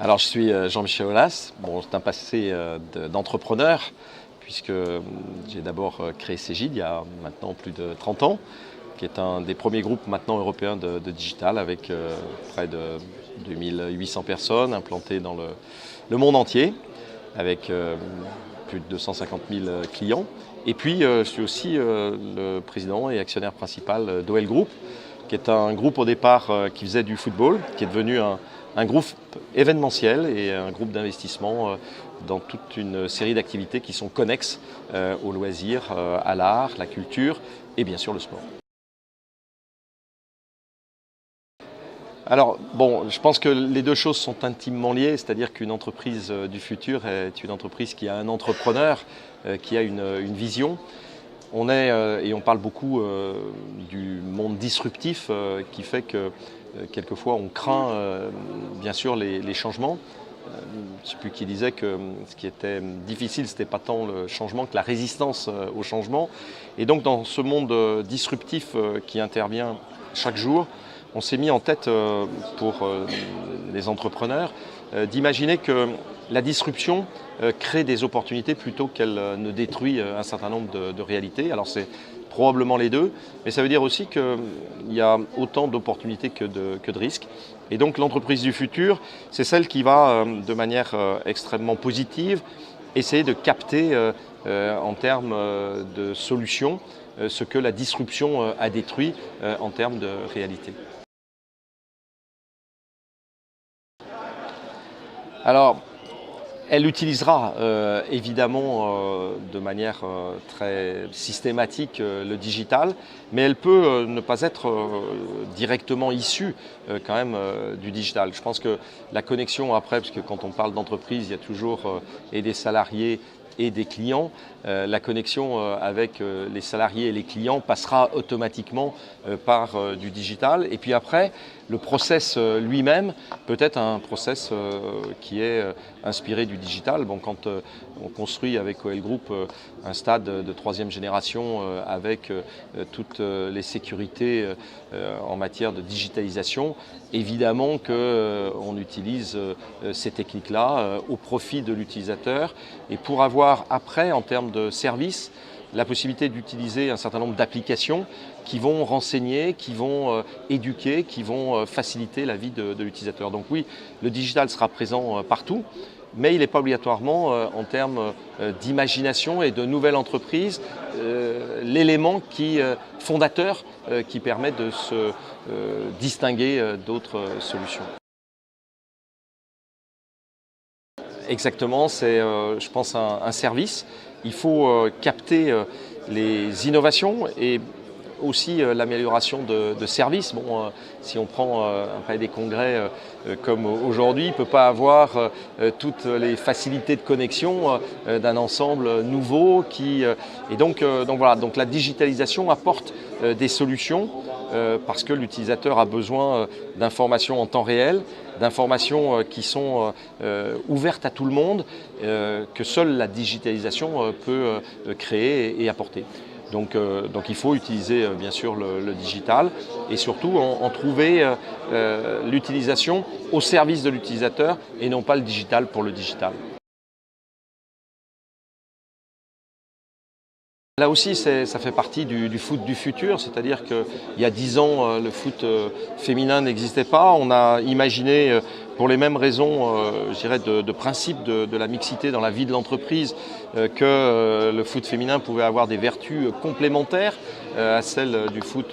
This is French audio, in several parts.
Alors je suis Jean-Michel Aulas. Bon, c'est un passé d'entrepreneur puisque j'ai d'abord créé Cegid il y a maintenant plus de 30 ans, qui est un des premiers groupes maintenant européens de digital avec près de 2800 personnes implantées dans le monde entier, avec plus de 250 000 clients. Et puis je suis aussi le président et actionnaire principal d'OL Group, qui est un groupe au départ qui faisait du football, qui est devenu un groupe événementiel et un groupe d'investissement dans toute une série d'activités qui sont connexes aux loisirs, à l'art, la culture et bien sûr le sport. Alors, bon, je pense que les deux choses sont intimement liées, c'est-à-dire qu'une entreprise du futur est une entreprise qui a un entrepreneur, qui a une vision. On est, et on parle beaucoup du monde disruptif qui fait que quelquefois on craint bien sûr les changements. Je ne sais plus qui disait que ce qui était difficile, ce n'était pas tant le changement que la résistance au changement. Et donc dans ce monde disruptif qui intervient chaque jour, on s'est mis en tête pour les entrepreneurs d'imaginer que la disruption crée des opportunités plutôt qu'elle ne détruit un certain nombre de réalités. Alors c'est probablement les deux, mais ça veut dire aussi qu'il y a autant d'opportunités que de risques. Et donc l'entreprise du futur, c'est celle qui va de manière extrêmement positive essayer de capter en termes de solutions ce que la disruption a détruit en termes de réalité. Alors, elle utilisera évidemment de manière très systématique le digital, mais elle peut ne pas être directement issue quand même du digital. Je pense que la connexion après, parce que quand on parle d'entreprise, il y a toujours et des salariés et des clients, la connexion avec les salariés et les clients passera automatiquement par du digital. Et puis après, le process lui-même peut être un process qui est inspiré du digital. Bon, quand on construit avec OL Group un stade de 3e génération avec toutes les sécurités en matière de digitalisation, évidemment qu'on utilise ces techniques-là au profit de l'utilisateur et pour avoir après, en termes de services, la possibilité d'utiliser un certain nombre d'applications qui vont renseigner, qui vont éduquer, qui vont faciliter la vie de l'utilisateur. Donc oui, le digital sera présent partout, mais il n'est pas obligatoirement, en termes d'imagination et de nouvelles entreprises, l'élément fondateur qui permet de se distinguer d'autres solutions. Exactement, c'est, je pense, un service. Il faut capter les innovations et aussi l'amélioration de services. Bon, si on prend un palais des congrès comme aujourd'hui, il ne peut pas avoir toutes les facilités de connexion d'un ensemble nouveau et donc voilà, donc la digitalisation apporte des solutions parce que l'utilisateur a besoin d'informations en temps réel, d'informations qui sont ouvertes à tout le monde, que seule la digitalisation peut créer et apporter. Donc il faut utiliser bien sûr le digital et surtout en trouver l'utilisation au service de l'utilisateur et non pas le digital pour le digital. Là aussi, ça fait partie du foot du futur, c'est-à-dire qu'il y a 10 ans, le foot féminin n'existait pas. On a imaginé, pour les mêmes raisons, je dirais, de principe de la mixité dans la vie de l'entreprise, que le foot féminin pouvait avoir des vertus complémentaires à celles du foot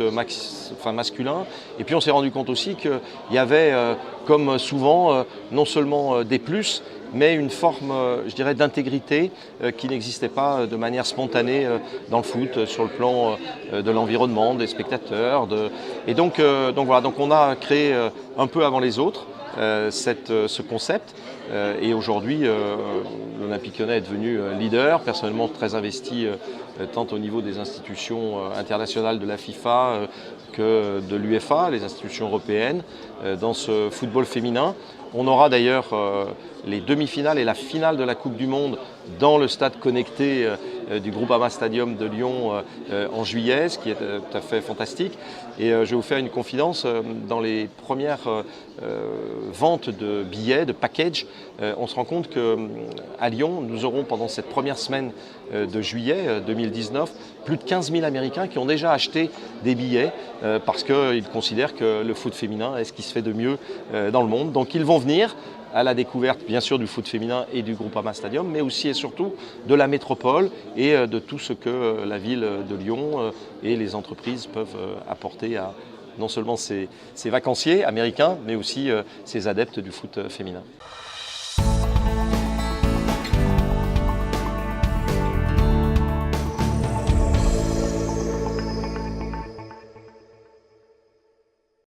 masculin. Et puis on s'est rendu compte aussi qu'il y avait, comme souvent, non seulement des plus, mais une forme, je dirais, d'intégrité qui n'existait pas de manière spontanée dans le foot, sur le plan de l'environnement, des spectateurs. Et donc voilà, donc on a créé un peu avant les autres ce concept Et aujourd'hui, l'Olympique Lyonnais est devenu leader, personnellement très investi tant au niveau des institutions internationales de la FIFA que de l'UEFA, les institutions européennes, dans ce football féminin. On aura d'ailleurs les demi-finales et la finale de la Coupe du Monde dans le stade connecté du Groupama Stadium de Lyon en juillet, ce qui est tout à fait fantastique. Et je vais vous faire une confidence, dans les premières ventes de billets, de package, on se rend compte qu'à Lyon, nous aurons pendant cette première semaine de juillet 2019, plus de 15 000 Américains qui ont déjà acheté des billets parce qu'ils considèrent que le foot féminin est ce qui se fait de mieux dans le monde. Donc ils vont venir à la découverte bien sûr du foot féminin et du Groupama Stadium, mais aussi et surtout de la métropole et de tout ce que la ville de Lyon et les entreprises peuvent apporter à non seulement ses vacanciers américains, mais aussi ses adeptes du foot féminin.